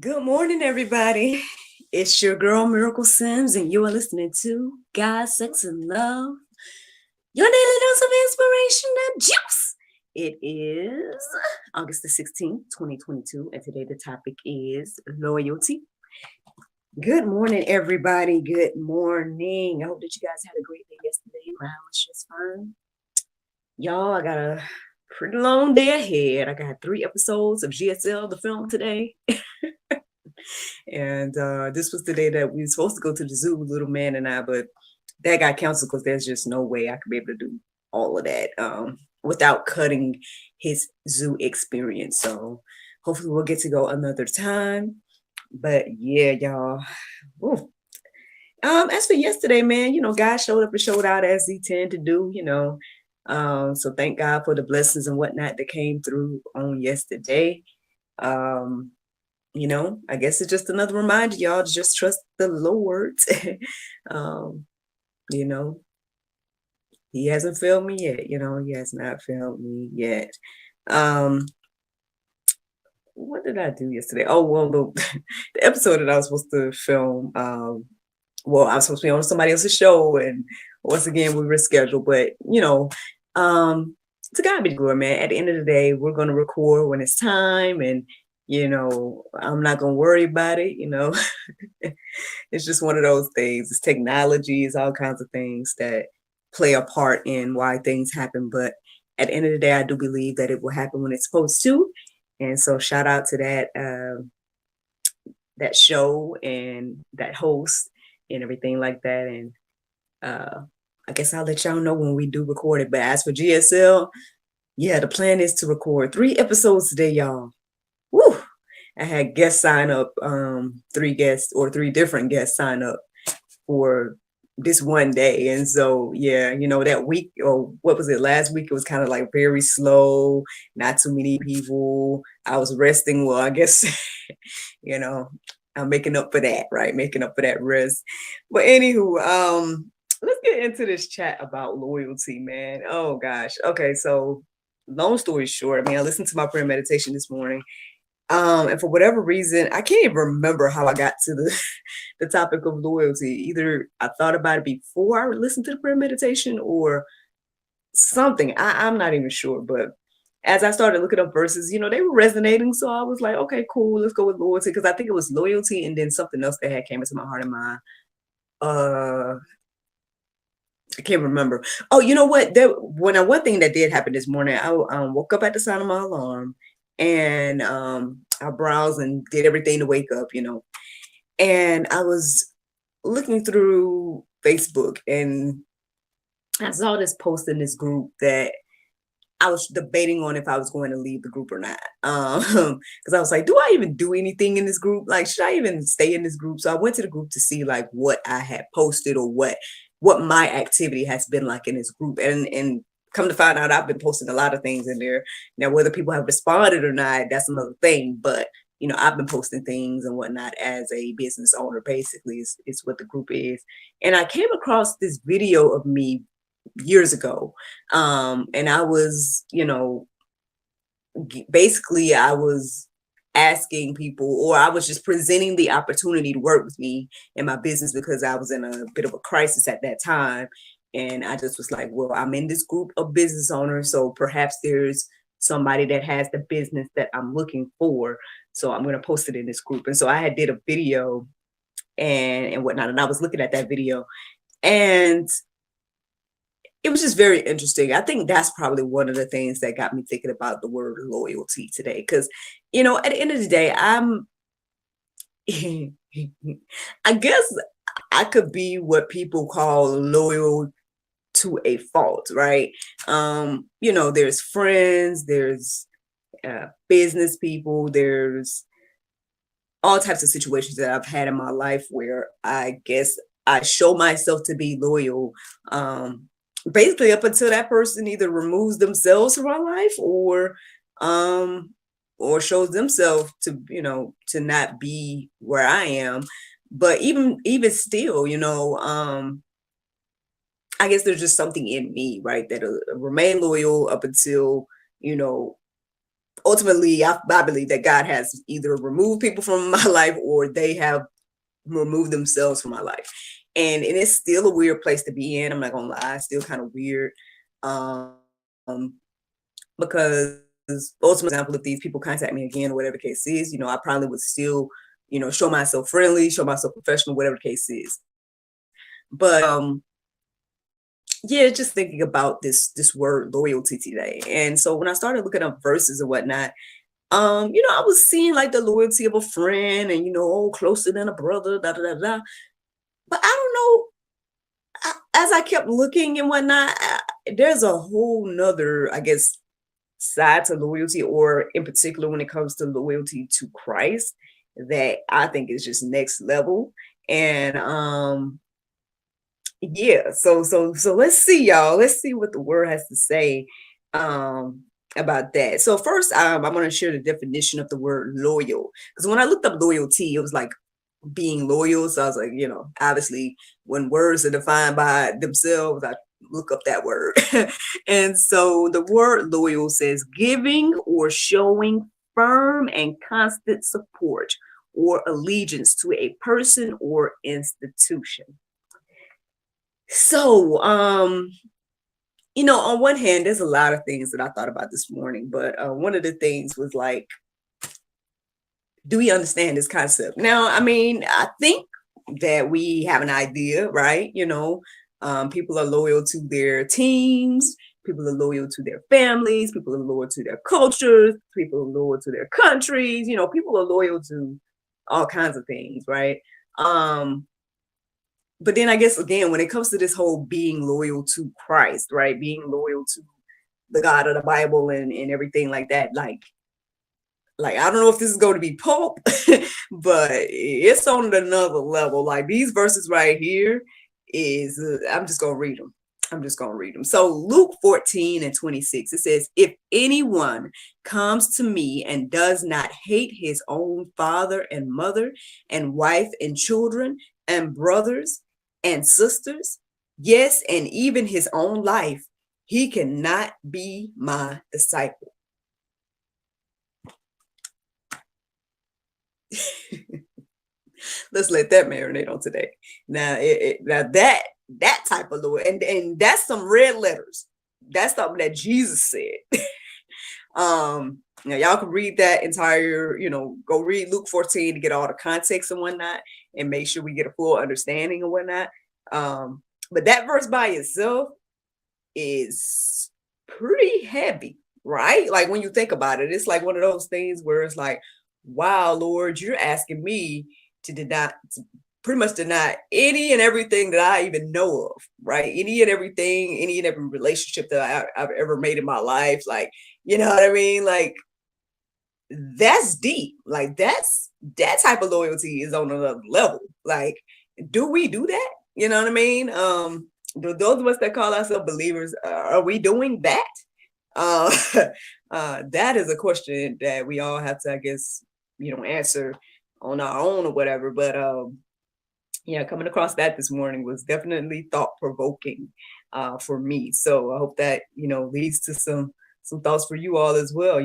Good morning, everybody. It's your girl Miracle Sims, and you are listening to God, Sex, and Love, your daily dose of inspiration and juice. It is August the 16th, 2022, and today the topic is loyalty. Good morning, everybody. Good morning. I hope that you guys had a great day yesterday. Mine was just fine. Y'all, I got a pretty long day ahead. I got 3 episodes of GSL, the film, today. And this was the day that we were supposed to go to the zoo, little man and I, but that got canceled because there's just no way I could be able to do all of that without cutting his zoo experience. So hopefully we'll get to go another time. But yeah, y'all. Ooh. As for yesterday, man, God showed up and showed out as he tend to do, So thank God for the blessings and whatnot that came through on yesterday. I guess it's just another reminder, y'all, to just trust the Lord. um, you know, he hasn't failed me yet. He has not failed me yet. What did I do yesterday? Oh, well, the episode that I was supposed to film, I was supposed to be on somebody else's show, and once again, we rescheduled. But, to God be the glory, man. At the end of the day, we're going to record when it's time, and I'm not gonna worry about it. It's just one of those things. It's technology, it's all kinds of things that play a part in why things happen. But at the end of the day, I do believe that it will happen when it's supposed to. And so shout out to that show and that host and everything like that. And I guess I'll let y'all know when we do record it. But as for GSL, yeah, the plan is to record 3 episodes today, y'all. Woo! I had guests sign up, 3 different guests sign up for this one day. And so, yeah, that week, or what was it, last week, it was kind of like very slow, not too many people. I was resting. Well, I guess, I'm making up for that, right? Making up for that rest. But anywho, let's get into this chat about loyalty, man. Oh gosh. Okay, so long story short, I listened to my prayer meditation this morning. And for whatever reason, I can't even remember how I got to the topic of loyalty. Either I thought about it before I listened to the prayer meditation or something. I'm not even sure. But as I started looking up verses, they were resonating. So I was like, okay, cool, let's go with loyalty. Because I think it was loyalty and then something else that had came into my heart and mind. I can't remember. Oh, you know what? One thing that did happen this morning, I woke up at the sound of my alarm, and I browsed and did everything to wake up, and I was looking through Facebook, and I saw this post in this group that I was debating on if I was going to leave the group or not. Because I was like, do I even do anything in this group? Like, should I even stay in this group? So I went to the group to see like what I had posted or what my activity has been like in this group. And come to find out, I've been posting a lot of things in there. Now, whether people have responded or not, that's another thing. But I've been posting things and whatnot as a business owner, basically, is what the group is. And I came across this video of me years ago. And I was, basically I was asking people, or I was just presenting the opportunity to work with me in my business because I was in a bit of a crisis at that time. And I just was like, well, I'm in this group of business owners, so perhaps there's somebody that has the business that I'm looking for. So I'm going to post it in this group. And so I had did a video and whatnot. And I was looking at that video, and it was just very interesting. I think that's probably one of the things that got me thinking about the word loyalty today. Because, at the end of the day, I guess I could be what people call loyal to a fault, right? There's friends, there's business people, there's all types of situations that I've had in my life where I guess I show myself to be loyal. Basically up until that person either removes themselves from my life or shows themselves to not be where I am. But even still, I guess there's just something in me, right, that'll remain loyal up until, or ultimately, I believe that God has either removed people from my life or they have removed themselves from my life. And it's still a weird place to be in. I'm not gonna lie, it's still kind of weird. Um, because ultimately, example, if these people contact me again or whatever the case is, I probably would still, show myself friendly, show myself professional, whatever the case is. But yeah, just thinking about this word loyalty today. And so when I started looking up verses and whatnot, I was seeing like the loyalty of a friend and oh, closer than a brother, da da da da. But I don't know. As I kept looking and whatnot, there's a whole nother, I guess, side to loyalty, or in particular when it comes to loyalty to Christ, that I think is just next level. And yeah, so let's see, y'all. Let's see what the word has to say about that. So first, I'm going to share the definition of the word loyal, because when I looked up loyalty, it was like being loyal. So I was like, obviously when words are defined by themselves, I look up that word. And so the word loyal says giving or showing firm and constant support or allegiance to a person or institution. So, on one hand, there's a lot of things that I thought about this morning, but one of the things was like, do we understand this concept? Now, I mean, I think that we have an idea, right? People are loyal to their teams, people are loyal to their families, people are loyal to their cultures, people are loyal to their countries, people are loyal to all kinds of things, right? But then I guess, again, when it comes to this whole being loyal to Christ, right? Being loyal to the God of the Bible and everything like that, like I don't know if this is going to be pulp, but it's on another level. Like these verses right here is, I'm just going to read them. So Luke 14:26, it says, if anyone comes to me and does not hate his own father and mother and wife and children and brothers and sisters, yes, and even his own life, he cannot be my disciple. Let's let that marinate on today. Now, now that type of Lord, and that's some red letters. That's something that Jesus said. Now y'all can read that entire, go read Luke 14 to get all the context and whatnot, and make sure we get a full understanding and whatnot. But that verse by itself is pretty heavy, right? Like when you think about it, it's like one of those things where it's like, wow, Lord, you're asking me to pretty much deny any and everything that I even know of, right? Any and every relationship that I've ever made in my life. Like, you know what I mean? Like, that's deep. Like, that type of loyalty is on another level. Like, do we do that? You know what I mean? Those of us that call ourselves believers, are we doing that? That is a question that we all have to, I guess, answer on our own or whatever. But yeah, coming across that this morning was definitely thought-provoking for me. So I hope that leads to some thoughts for you all as well.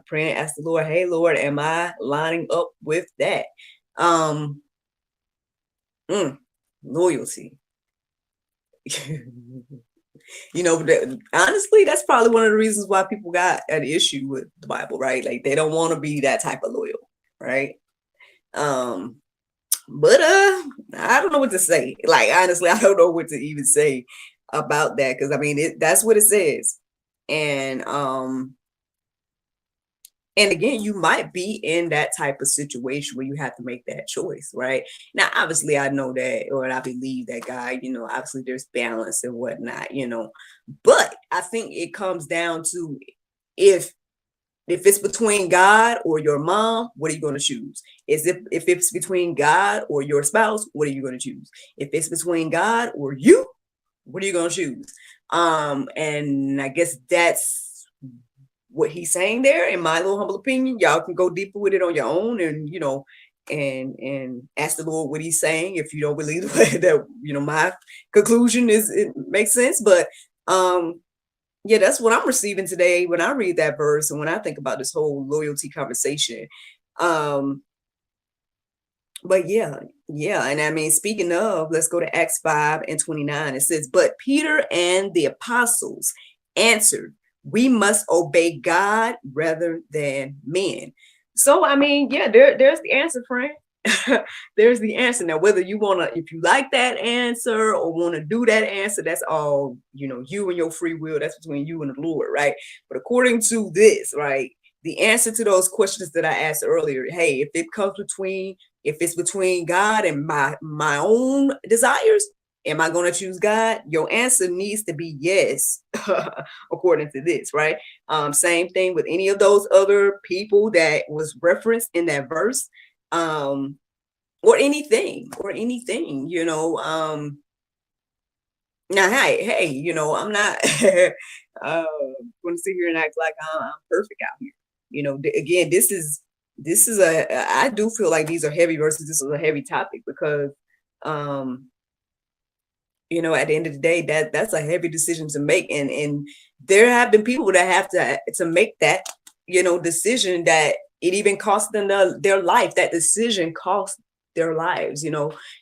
Pray and ask the Lord, hey Lord, am I lining up with that? Loyalty. Honestly, that's probably one of the reasons why people got an issue with the Bible, right? Like they don't want to be that type of loyal, right? But I don't know what to say. Like honestly, I don't know what to even say about that, because I mean that's what it says. And again, you might be in that type of situation where you have to make that choice, right? Now, obviously, I know that, or I believe that God, obviously there's balance and whatnot, but I think it comes down to if it's between God or your mom, what are you going to choose? If it's between God or your spouse, what are you going to choose? If it's between God or you, what are you going to choose? And I guess that's what he's saying there, in my little humble opinion. Y'all can go deeper with it on your own, and and ask the Lord what he's saying if you don't believe that my conclusion it makes sense. But Yeah, that's what I'm receiving today when I read that verse and when I think about this whole loyalty conversation. Um, but yeah. And I mean, speaking of, let's go to Acts 5:29. It says, but Peter and the apostles answered, we must obey God rather than men. So, I mean, yeah, there's the answer, friend. There's the answer. Now, whether you want to, if you like that answer or want to do that answer, that's all, you and your free will. That's between you and the Lord, right? But according to this, right, the answer to those questions that I asked earlier, hey, if it's between God and my own desires, am I going to choose God? Your answer needs to be yes, according to this, right? Same thing with any of those other people that was referenced in that verse, or anything. Now, hey, I'm not going to sit here and act like I'm perfect out here. Again, this is I do feel like these are heavy verses. This is a heavy topic because, um, at the end of the day, that's a heavy decision to make, and there have been people that have to make that, decision that it even cost them their life. That decision cost their lives.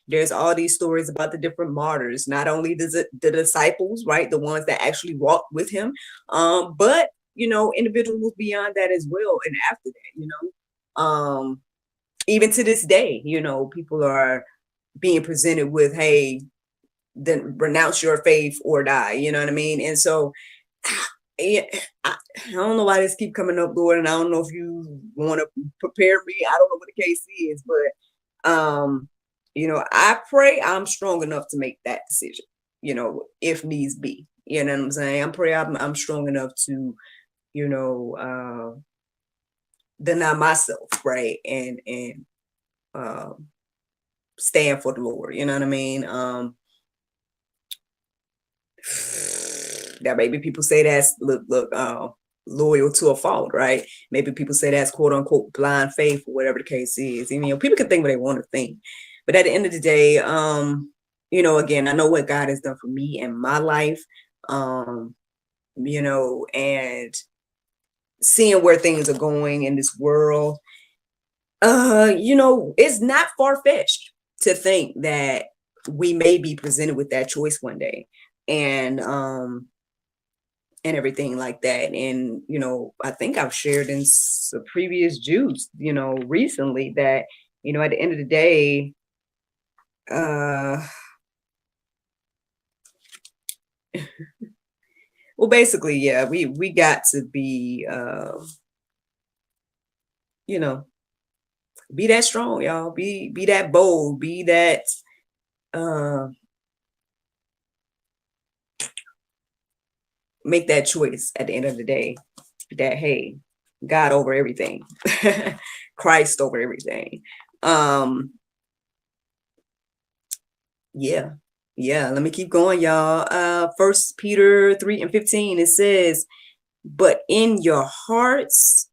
There's all these stories about the different martyrs, not only the disciples, right, the ones that actually walked with him, but individuals beyond that as well, and after that, even to this day, people are being presented with, hey, then renounce your faith or die. You know what I mean? And so, yeah, I don't know why this keep coming up, Lord, and I don't know if you want to prepare me. I don't know what the case is, but I pray I'm strong enough to make that decision. If needs be. You know what I'm saying? I'm strong enough to, deny myself, right, and stand for the Lord. You know what I mean? That maybe people say that's look loyal to a fault, right? Maybe people say that's quote unquote blind faith or whatever the case is. And, people can think what they want to think, but at the end of the day, again, I know what God has done for me in my life, and seeing where things are going in this world. It's not far-fetched to think that we may be presented with that choice one day, and everything like that. And I think I've shared in some previous Jews, recently, that at the end of the day, well, basically, yeah, we got to be be that strong, y'all. Be that bold. Be that make that choice at the end of the day. That, hey, God over everything, Christ over everything. Yeah. Let me keep going, y'all. 1 Peter 3:15, it says, but in your hearts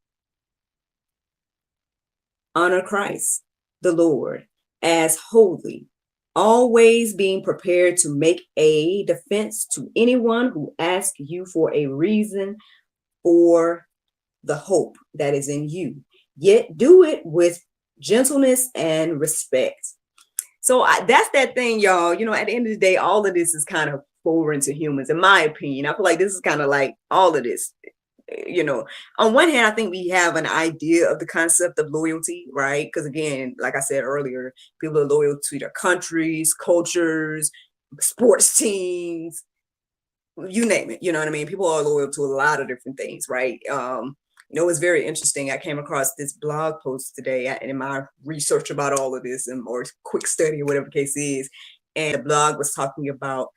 honor Christ the Lord as holy, always being prepared to make a defense to anyone who asks you for a reason for the hope that is in you, yet do it with gentleness and respect. So that's that thing, y'all. At the end of the day, all of this is kind of foreign to humans, in my opinion. I feel like this is kind of like all of this. On one hand, I think we have an idea of the concept of loyalty, right? Because again, like I said earlier, people are loyal to their countries, cultures, sports teams, you name it. You know what I mean? People are loyal to a lot of different things, right? It's very interesting. I came across this blog post today in my research about all of this, or quick study or whatever the case is. And the blog was talking about,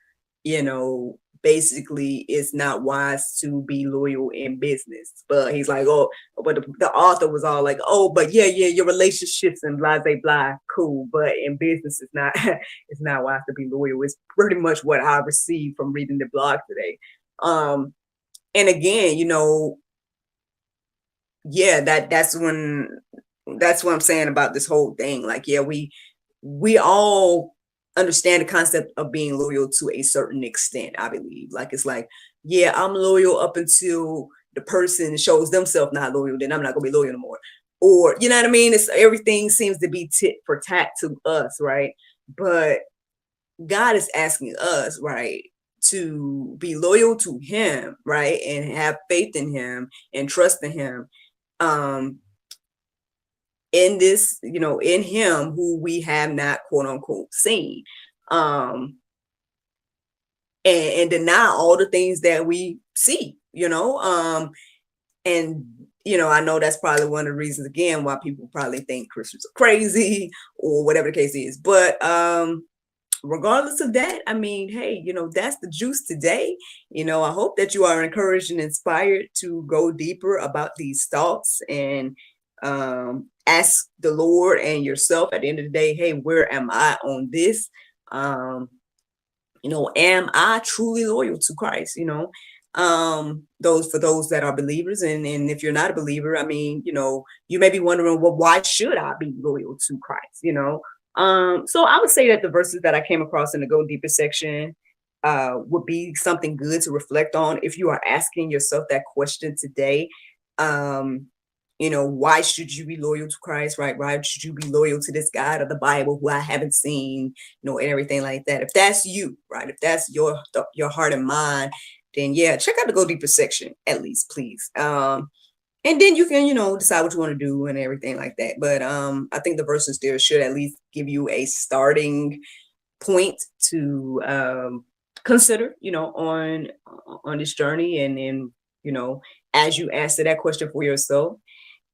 basically it's not wise to be loyal in business. But he's like, oh, but the author was all like, oh, but yeah, your relationships and blah, blah, blah, cool. But in business, it's not, it's not wise to be loyal. It's pretty much what I received from reading the blog today. And again, yeah, that's what I'm saying about this whole thing. Like, yeah, we all understand the concept of being loyal to a certain extent, I believe. Like, it's like, yeah, I'm loyal up until the person shows themselves not loyal, then I'm not gonna be loyal no more. Or, you know what I mean? It's everything seems to be tit for tat to us, right? But God is asking us, right, to be loyal to him, right? And have faith in him and trust in him. In this, in him who we have not quote unquote seen. Um, and deny all the things that we see, and I know that's probably one of the reasons again why people probably think Christians are crazy or whatever the case is. But regardless of that, I mean, hey, that's the juice today. I hope that you are encouraged and inspired to go deeper about these thoughts and ask the Lord and yourself at the end of the day, hey, where am I on this? Am I truly loyal to Christ? Those that are believers, and if you're not a believer, I mean, you may be wondering, well, why should I be loyal to Christ? So I would say that the verses that I came across in the Go Deeper section would be something good to reflect on if you are asking yourself that question today. Why should you be loyal to Christ, right? Why should you be loyal to this God of the Bible who I haven't seen, and everything like that? If that's you, right? If that's your heart and mind, then yeah, check out the Go Deeper section at least, please. And then you can, decide what you want to do and everything like that. But I think the verses there should at least give you a starting point to consider, on this journey, and as you answer that question for yourself.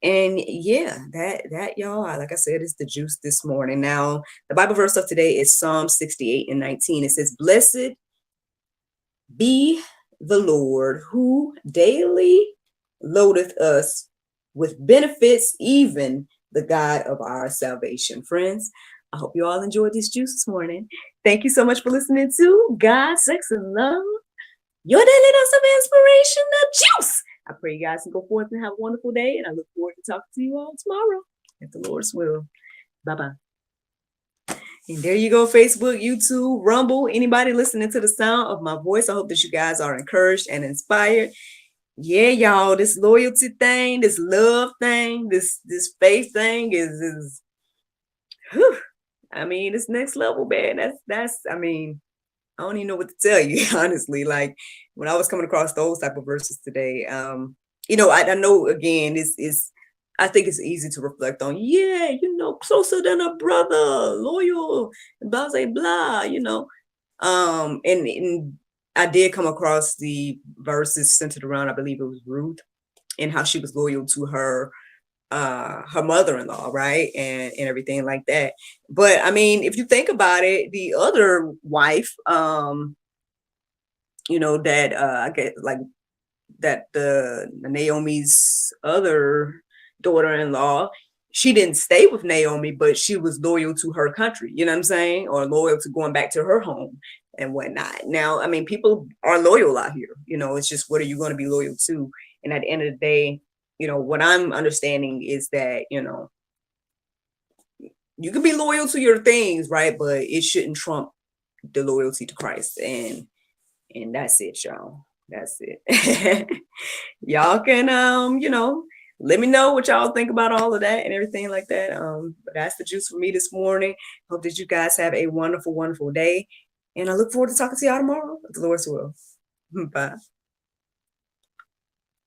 And yeah, that y'all, like I said, is the juice this morning. Now, the Bible verse of today is Psalm 68:19. It says, "Blessed be the Lord who daily loadeth us with benefits, even the God of our salvation." Friends, I hope you all enjoyed this juice this morning. Thank you so much for listening to God, Sex, and Love, your daily dose of inspirational juice. I pray you guys can go forth and have a wonderful day, and I look forward to talking to you all tomorrow, if the Lord's will. Bye-bye. And there you go, Facebook, YouTube, Rumble, anybody listening to the sound of my voice. I hope that you guys are encouraged and inspired. Yeah, y'all, this loyalty thing, this love thing, this faith thing is whew, I mean, it's next level, man. That's I mean, I don't even know what to tell you, honestly. Like, when I was coming across those type of verses today, I know again, I think it's easy to reflect on, yeah, closer than a brother, loyal, blah, blah, and I did come across the verses centered around, I believe it was Ruth, and how she was loyal to her mother-in-law, right, and everything like that. But I mean, if you think about it, the other wife, that I get like that the Naomi's other daughter-in-law, she didn't stay with Naomi, but she was loyal to her country, you know what I'm saying, or loyal to going back to her home and whatnot. Now, I mean, people are loyal out here, it's just, what are you going to be loyal to? And at the end of the day, what I'm understanding is that, you can be loyal to your things, right? But it shouldn't trump the loyalty to Christ. And that's it, y'all. That's it. Y'all can, let me know what y'all think about all of that and everything like that. But that's the juice for me this morning. Hope that you guys have a wonderful, wonderful day. And I look forward to talking to y'all tomorrow, if the Lord's will. Bye.